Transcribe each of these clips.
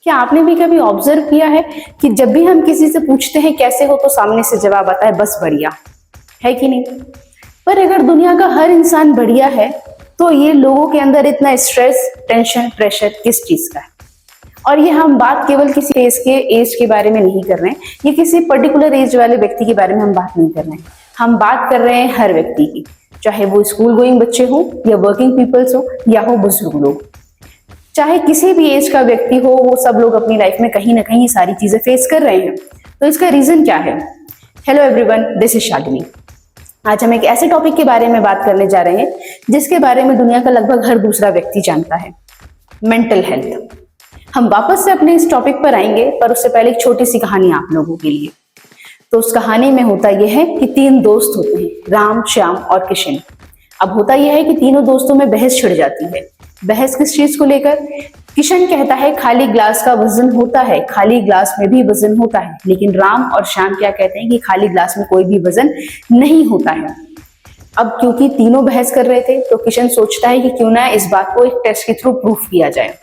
क्या आपने भी कभी ऑब्जर्व किया है कि जब भी हम किसी से पूछते हैं कैसे हो तो सामने से जवाब आता है बस बढ़िया, है कि नहीं? पर अगर दुनिया का हर इंसान बढ़िया है तो ये लोगों के अंदर इतना स्ट्रेस, टेंशन, प्रेशर किस चीज का है? और ये हम बात केवल किसी एज के बारे में नहीं कर रहे हैं, ये किसी पर्टिकुलर एज वाले व्यक्ति के बारे में हम बात नहीं कर रहे हैं। हम बात कर रहे हैं हर व्यक्ति की, चाहे वो स्कूल गोइंग बच्चे हो या वर्किंग पीपल्स हो या हो बुजुर्ग लोग, चाहे किसी भी एज का व्यक्ति हो, वो सब लोग अपनी लाइफ में कहीं ना कहीं सारी चीजें फेस कर रहे हैं। तो इसका रीजन क्या है? Hello everyone, this is Shalini. आज हम एक ऐसे टॉपिक के बारे में बात करने जा रहे हैं जिसके बारे में दुनिया का लगभग हर दूसरा व्यक्ति जानता है, मेंटल हेल्थ। हम वापस से अपने इस टॉपिक पर आएंगे, पर उससे पहले एक छोटी सी कहानी आप लोगों के लिए। तो उस कहानी में होता यह है कि 3 दोस्त होते हैं, राम, श्याम और किशन। अब होता यह है कि तीनों दोस्तों में बहस छिड़ जाती है। बहस किस चीज को लेकर? किशन कहता है खाली ग्लास का वजन होता है, खाली ग्लास में भी वजन होता है। लेकिन राम और श्याम क्या कहते हैं कि खाली ग्लास में कोई भी वजन नहीं होता है। अब क्योंकि तीनों बहस कर रहे थे तो किशन सोचता है कि क्यों ना इस बात को एक टेस्ट के थ्रू प्रूफ किया जाए।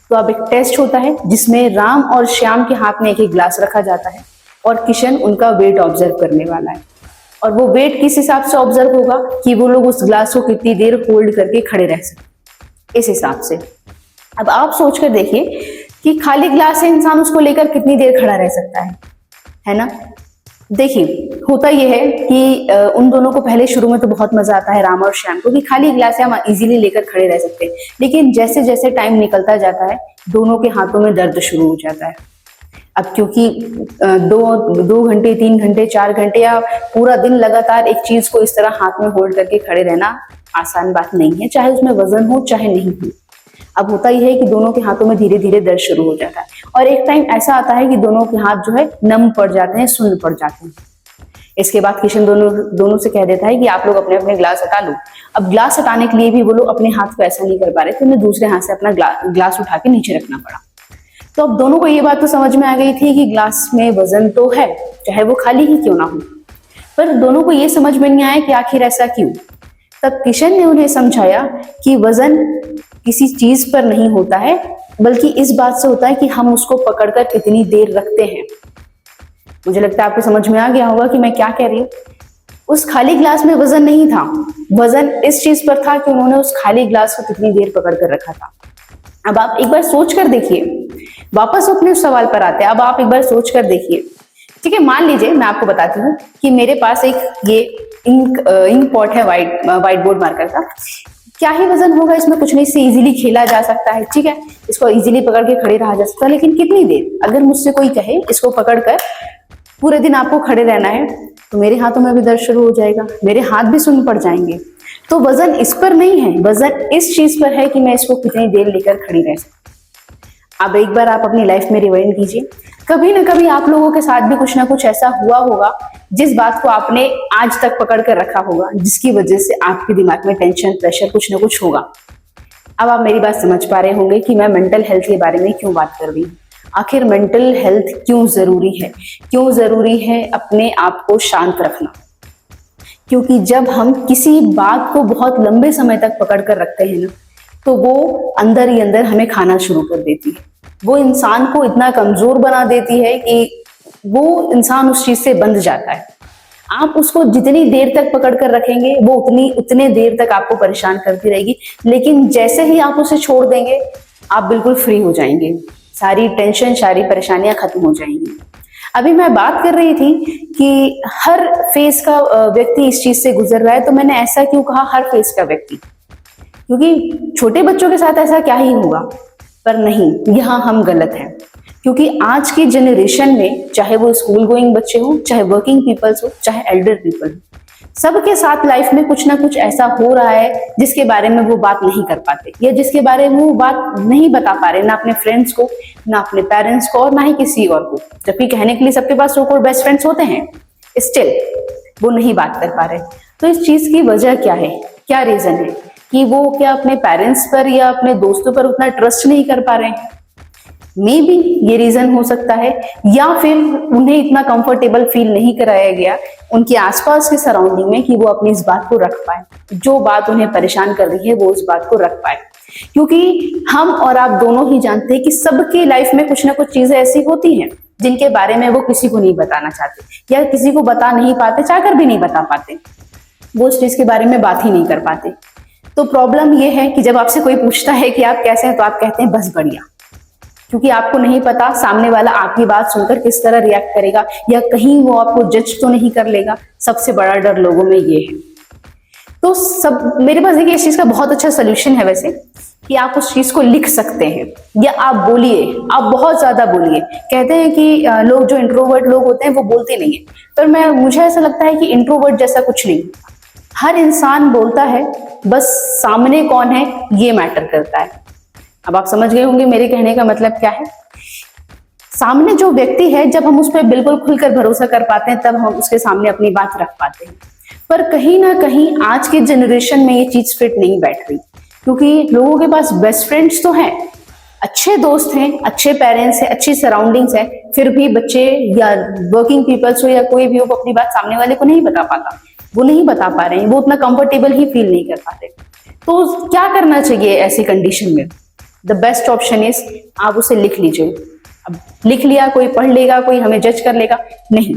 तो अब एक टेस्ट होता है जिसमें राम और श्याम के हाथ में एक ग्लास रखा जाता है और किशन उनका वेट ऑब्जर्व करने वाला है। और वो वेट किस हिसाब से ऑब्जर्व होगा कि वो लोग उस ग्लास को कितनी देर होल्ड करके खड़े रह सकते, इस हिसाब से। अब आप सोचकर देखिए कि खाली ग्लास है, इंसान उसको लेकर कितनी देर खड़ा रह सकता है ना? देखिए, होता यह है कि उन दोनों को पहले शुरू में तो बहुत मजा आता है, राम और श्याम को, कि खाली ग्लास है, हम इजीली लेकर खड़े रह सकते हैं। लेकिन जैसे जैसे टाइम निकलता जाता है दोनों के हाथों में दर्द शुरू हो जाता है। अब क्योंकि 2 घंटे, 3 घंटे, 4 घंटे या पूरा दिन लगातार एक चीज को इस तरह हाथ में होल्ड करके खड़े रहना आसान बात नहीं है, चाहे उसमें वजन हो चाहे नहीं हो। अब होता यह है कि दोनों के हाथों में धीरे धीरे दर्द शुरू हो जाता है और एक टाइम ऐसा आता है कि दोनों के हाथ जो है नम पड़ जाते हैं, सुन्न पड़ जाते हैं। इसके बाद किशन दोनों से कह देता है कि आप लोग अपने अपने ग्लास हटा लो। अब ग्लास हटाने के लिए भी वो लोग अपने हाथ को ऐसा नहीं कर पा रहे थे, उन्हें दूसरे हाथ से अपना ग्लास उठा के नीचे रखना पड़ा। तो अब दोनों को ये बात तो समझ में आ गई थी कि ग्लास में वजन तो है, चाहे वो खाली ही क्यों ना हो। पर दोनों को ये समझ में नहीं आया कि आखिर ऐसा क्यों। तब किशन ने उन्हें समझाया कि वजन किसी चीज पर नहीं होता है, बल्कि इस बात से होता है कि हम उसको पकड़कर कितनी देर रखते हैं। मुझे लगता है आपको समझ में आ गया होगा कि मैं क्या कह रही हूँ। उस खाली ग्लास में वजन नहीं था, वजन इस चीज पर था कि उन्होंने उस खाली ग्लास को कितनी देर पकड़ कर रखा था। अब आप एक बार सोच कर देखिए, वापस अपने उस सवाल पर आते हैं। अब आप एक बार सोच कर देखिए, ठीक है? मान लीजिए मैं आपको बताती हूँ कि मेरे पास एक ये इंक पॉट है, व्हाइट बोर्ड मार्कर का। क्या ही वजन होगा इसमें, कुछ नहीं, इससे इजीली खेला जा सकता है, ठीक है? इसको इजीली पकड़ के खड़े रहा जा सकता है। लेकिन कितनी देर? अगर मुझसे कोई कहे इसको पकड़कर पूरे दिन आपको खड़े रहना है तो मेरे हाथों में भी दर्द शुरू हो जाएगा, मेरे हाथ भी सुन्न पड़ जाएंगे। तो वजन इस पर नहीं है, वजन इस चीज पर है कि मैं इसको कितनी देर लेकर खड़ी रह सकती। अब एक बार आप अपनी लाइफ में रिवाइंड कीजिए, कभी ना कभी आप लोगों के साथ भी कुछ ना कुछ ऐसा हुआ होगा जिस बात को आपने आज तक पकड़ कर रखा होगा, जिसकी वजह से आपके दिमाग में टेंशन, प्रेशर कुछ ना कुछ होगा। अब आप मेरी बात समझ पा रहे होंगे कि मैं मेंटल हेल्थ के बारे में क्यों बात कर रही हूँ। आखिर मेंटल हेल्थ क्यों जरूरी है? क्यों जरूरी है अपने आप को शांत रखना? क्योंकि जब हम किसी बात को बहुत लंबे समय तक पकड़ कर रखते हैं ना, तो वो अंदर ही अंदर हमें खाना शुरू कर देती है। वो इंसान को इतना कमजोर बना देती है कि वो इंसान उस चीज से बंध जाता है। आप उसको जितनी देर तक पकड़ कर रखेंगे वो उतने देर तक आपको परेशान करती रहेगी। लेकिन जैसे ही आप उसे छोड़ देंगे आप बिल्कुल फ्री हो जाएंगे, सारी टेंशन, सारी परेशानियां खत्म हो जाएंगी। अभी मैं बात कर रही थी कि हर फेज का व्यक्ति इस चीज से गुजर रहा है। तो मैंने ऐसा क्यों कहा हर फेज का व्यक्ति? क्योंकि छोटे बच्चों के साथ ऐसा क्या ही होगा, पर नहीं, यहाँ हम गलत हैं। क्योंकि आज की जनरेशन में, चाहे वो स्कूल गोइंग बच्चे हो, चाहे वर्किंग पीपल्स हो, चाहे एल्डर पीपल हो, सबके साथ लाइफ में कुछ ना कुछ ऐसा हो रहा है जिसके बारे में वो बात नहीं कर पाते, या जिसके बारे में वो बात नहीं बता पा रहे, ना अपने फ्रेंड्स को, ना अपने पेरेंट्स को, और ना ही किसी और को। जबकि कहने के लिए सबके पास सो कॉल्ड बेस्ट फ्रेंड्स होते हैं, स्टिल वो नहीं बात कर पा रहे। तो इस चीज की वजह क्या है? क्या रीजन है कि वो क्या अपने पेरेंट्स पर या अपने दोस्तों पर उतना ट्रस्ट नहीं कर पा रहे हैं? मे बी ये रीजन हो सकता है, या फिर उन्हें इतना कंफर्टेबल फील नहीं कराया गया उनके आसपास के सराउंडिंग में कि वो अपनी इस बात को रख पाए, जो बात उन्हें परेशान कर रही है वो उस बात को रख पाए। क्योंकि हम और आप दोनों ही जानते हैं कि सबकी लाइफ में कुछ ना कुछ चीजें ऐसी होती हैं जिनके बारे में वो किसी को नहीं बताना चाहते या किसी को बता नहीं पाते, चाहकर भी नहीं बता पाते, वो उस चीज के बारे में बात ही नहीं कर पाते। तो प्रॉब्लम ये है कि जब आपसे कोई पूछता है कि आप कैसे हैं तो आप कहते हैं बस बढ़िया, क्योंकि आपको नहीं पता सामने वाला आपकी बात सुनकर किस तरह रिएक्ट करेगा या कहीं वो आपको जज तो नहीं कर लेगा। सबसे बड़ा डर लोगों में ये है। तो सब मेरे पास देखिए इस चीज का बहुत अच्छा सोल्यूशन है वैसे, कि आप उस चीज को लिख सकते हैं या आप बोलिए, आप बहुत ज्यादा बोलिए। कहते हैं कि लोग जो इंट्रोवर्ट लोग होते हैं वो बोलते नहीं है, पर मुझे ऐसा लगता है कि इंट्रोवर्ट जैसा कुछ नहीं। हर इंसान बोलता है, बस सामने कौन है ये मैटर करता है। अब आप समझ गए होंगे मेरे कहने का मतलब क्या है। सामने जो व्यक्ति है, जब हम उस पर बिल्कुल खुलकर भरोसा कर पाते हैं तब हम उसके सामने अपनी बात रख पाते हैं। पर कहीं ना कहीं आज के जनरेशन में ये चीज फिट नहीं बैठ रही, क्योंकि लोगों के पास बेस्ट फ्रेंड्स तो हैं, अच्छे दोस्त हैं, अच्छे पेरेंट्स हैं, अच्छी सराउंडिंग्स है, फिर भी बच्चे या वर्किंग पीपल्स हो या कोई भी हो अपनी बात सामने वाले को नहीं बता पाता। वो नहीं बता पा रहे हैं, वो उतना कंफर्टेबल ही फील नहीं कर पाते। तो क्या करना चाहिए ऐसी कंडीशन में? द बेस्ट ऑप्शन इज आप उसे लिख लीजिए। अब लिख लिया, कोई पढ़ लेगा, कोई हमें जज कर लेगा? नहीं,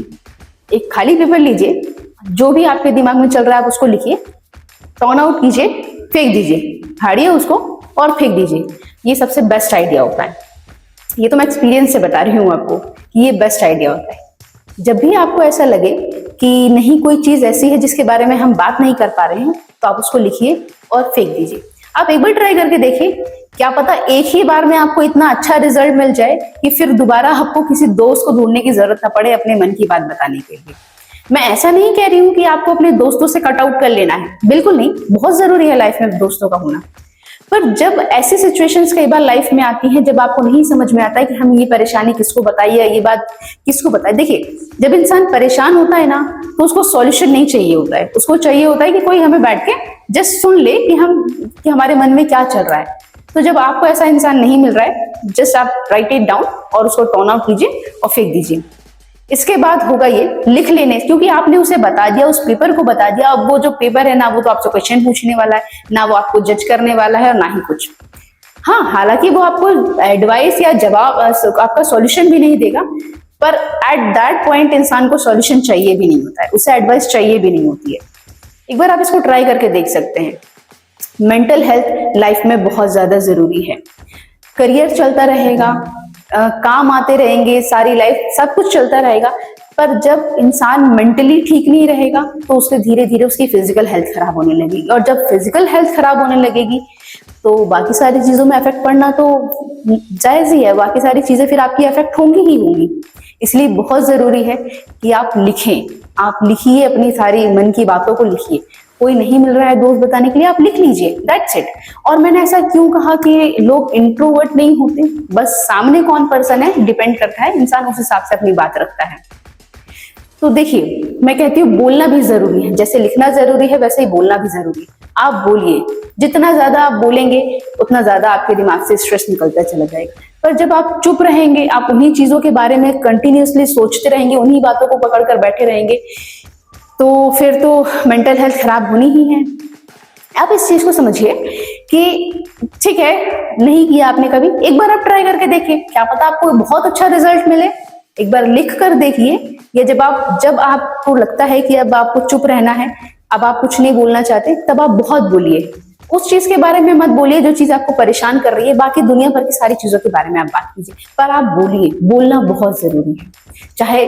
एक खाली पेपर लीजिए, जो भी आपके दिमाग में चल रहा है आप उसको लिखिए, टर्न आउट कीजिए, फेंक दीजिए, फाड़िए उसको और फेंक दीजिए। ये सबसे बेस्ट आइडिया होता है। ये तो मैं एक्सपीरियंस से बता रही हूँ आपको कि ये बेस्ट आइडिया होता है। जब भी आपको ऐसा लगे कि नहीं कोई चीज ऐसी है जिसके बारे में हम बात नहीं कर पा रहे हैं, तो आप उसको लिखिए और फेंक दीजिए। आप एक बार ट्राई करके देखिए, क्या पता एक ही बार में आपको इतना अच्छा रिजल्ट मिल जाए कि फिर दोबारा आपको किसी दोस्त को ढूंढने की जरूरत ना पड़े अपने मन की बात बताने के लिए। मैं ऐसा नहीं कह रही हूँ कि आपको अपने दोस्तों से कट आउट कर लेना है, बिल्कुल नहीं, बहुत जरूरी है लाइफ में दोस्तों का होना। पर जब ऐसी सिचुएशंस कई बार लाइफ में आती हैं जब आपको नहीं समझ में आता है कि हम ये परेशानी किसको बताइए, ये बात किसको बताए। देखिए, जब इंसान परेशान होता है ना तो उसको सॉल्यूशन नहीं चाहिए होता है, उसको चाहिए होता है कि कोई हमें बैठ के जस्ट सुन ले कि हमारे मन में क्या चल रहा है। तो जब आपको ऐसा इंसान नहीं मिल रहा है, जस्ट आप राइट इट डाउन और उसको टर्न आउट कीजिए और फेंक दीजिए। इसके बाद होगा ये लिख लेने, क्योंकि आपने उसे बता दिया, उस पेपर को बता दिया। अब वो जो पेपर है ना, वो तो आपसे क्वेश्चन पूछने वाला है ना, वो आपको जज करने वाला है और ना ही कुछ। हाँ, हालांकि वो आपको एडवाइस या जवाब आपका सॉल्यूशन भी नहीं देगा, पर एट दैट पॉइंट इंसान को सॉल्यूशन चाहिए भी नहीं होता है, उसे एडवाइस चाहिए भी नहीं होती है। एक बार आप इसको ट्राई करके देख सकते हैं। मेंटल हेल्थ लाइफ में बहुत ज्यादा जरूरी है। करियर चलता रहेगा, काम आते रहेंगे, सारी लाइफ सब कुछ चलता रहेगा, पर जब इंसान मेंटली ठीक नहीं रहेगा तो उससे धीरे धीरे उसकी फिजिकल हेल्थ खराब होने लगेगी, और जब फिजिकल हेल्थ खराब होने लगेगी तो बाकी सारी चीजों में इफेक्ट पड़ना तो जायज ही है, बाकी सारी चीजें फिर आपकी इफेक्ट होंगी ही होंगी। इसलिए बहुत जरूरी है कि आप लिखें, आप लिखिए, अपनी सारी मन की बातों को लिखिए। कोई नहीं मिल रहा है दोस्त बताने के लिए, आप लिख लीजिए, दैट्स इट। और मैंने ऐसा क्यों कहा कि लोग इंट्रोवर्ट नहीं होते, बस सामने कौन पर्सन है डिपेंड करता है, इंसान उस हिसाब से अपनी बात रखता है। तो देखिए, मैं कहती हूँ बोलना भी जरूरी है, जैसे लिखना जरूरी है वैसे ही बोलना भी जरूरी है। आप बोलिए, जितना ज्यादा आप बोलेंगे उतना ज्यादा आपके दिमाग से स्ट्रेस निकलता चला जाएगा। पर जब आप चुप रहेंगे, आप उन्हीं चीजों के बारे में कंटिन्यूअसली सोचते रहेंगे, उन्हीं बातों को पकड़कर बैठे रहेंगे, तो फिर तो मेंटल हेल्थ खराब होनी ही है। आप इस चीज को समझिए कि ठीक है, नहीं किया आपने कभी, एक बार आप ट्राई करके देखिए, क्या पता आपको बहुत अच्छा रिजल्ट मिले। एक बार लिख कर देखिए, या जब आपको लगता है कि अब आपको चुप रहना है, अब आप कुछ नहीं बोलना चाहते, तब आप बहुत बोलिए। उस चीज के बारे में मत बोलिए जो चीज आपको परेशान कर रही है, बाकी दुनिया भर की सारी चीजों के बारे में आप बात कीजिए, पर आप बोलिए। बोलना बहुत जरूरी है, चाहे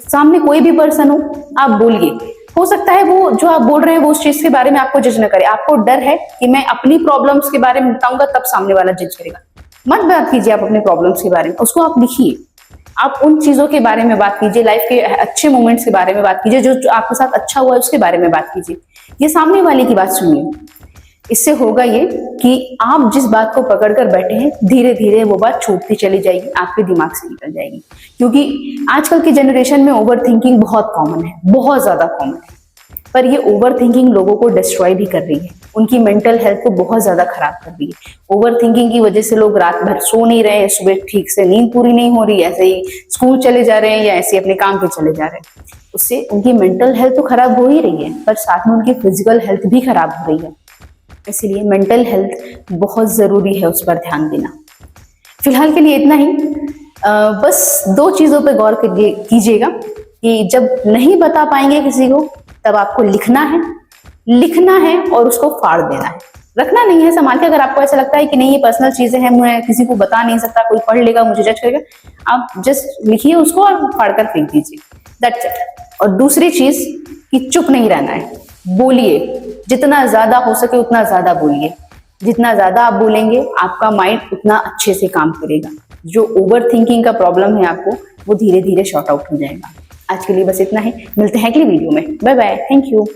सामने कोई भी पर्सन हो, आप बोलिए। हो सकता है वो जो आप बोल रहे हैं वो उस चीज के बारे में आपको जज न करे, आपको डर है कि मैं अपनी प्रॉब्लम्स के बारे में बताऊंगा तब सामने वाला जज करेगा। मत बात कीजिए आप अपनी प्रॉब्लम्स के बारे में, उसको आप लिखिए। आप उन चीजों के बारे में बात कीजिए, लाइफ के अच्छे मोमेंट्स के बारे में बात कीजिए, जो आपके साथ अच्छा हुआ है उसके बारे में बात कीजिए। ये सामने वाले की बात सुनिए। इससे होगा ये कि आप जिस बात को पकड़कर बैठे हैं, धीरे धीरे वो बात छूटती चली जाएगी, आपके दिमाग से निकल जाएगी। क्योंकि आजकल की जनरेशन में ओवर थिंकिंग बहुत कॉमन है, बहुत ज्यादा कॉमन है। पर ये ओवर थिंकिंग लोगों को डिस्ट्रॉय भी कर रही है, उनकी मेंटल हेल्थ को बहुत ज्यादा खराब कर रही है। ओवर थिंकिंग की वजह से लोग रात भर सो नहीं रहे हैं, सुबह ठीक से नींद पूरी नहीं हो रही, ऐसे ही स्कूल चले जा रहे हैं या ऐसे अपने काम पे चले जा रहे हैं। उससे उनकी मेंटल हेल्थ तो खराब हो ही रही है, पर साथ में उनकी फिजिकल हेल्थ भी खराब हो रही है। इसीलिए मेंटल हेल्थ बहुत ज़रूरी है, उस पर ध्यान देना। फिलहाल के लिए इतना ही। बस 2 चीज़ों पे गौर कीजिएगा कि जब नहीं बता पाएंगे किसी को, तब आपको लिखना है और उसको फाड़ देना है, रखना नहीं है संभाल के। अगर आपको ऐसा लगता है कि नहीं ये पर्सनल चीजें हैं, मैं किसी को बता नहीं सकता, कोई पढ़ लेगा मुझे जज करेगा, आप जस्ट लिखिए उसको और फाड़ कर फेंक दीजिए, दैट्स इट। और दूसरी चीज कि चुप नहीं रहना है, बोलिए, जितना ज्यादा हो सके उतना ज्यादा बोलिए। जितना ज्यादा आप बोलेंगे आपका माइंड उतना अच्छे से काम करेगा। जो ओवर थिंकिंग का प्रॉब्लम है आपको, वो धीरे धीरे शॉर्ट आउट हो जाएगा। आज के लिए बस इतना ही, मिलते हैं अगली वीडियो में। Bye bye, thank you.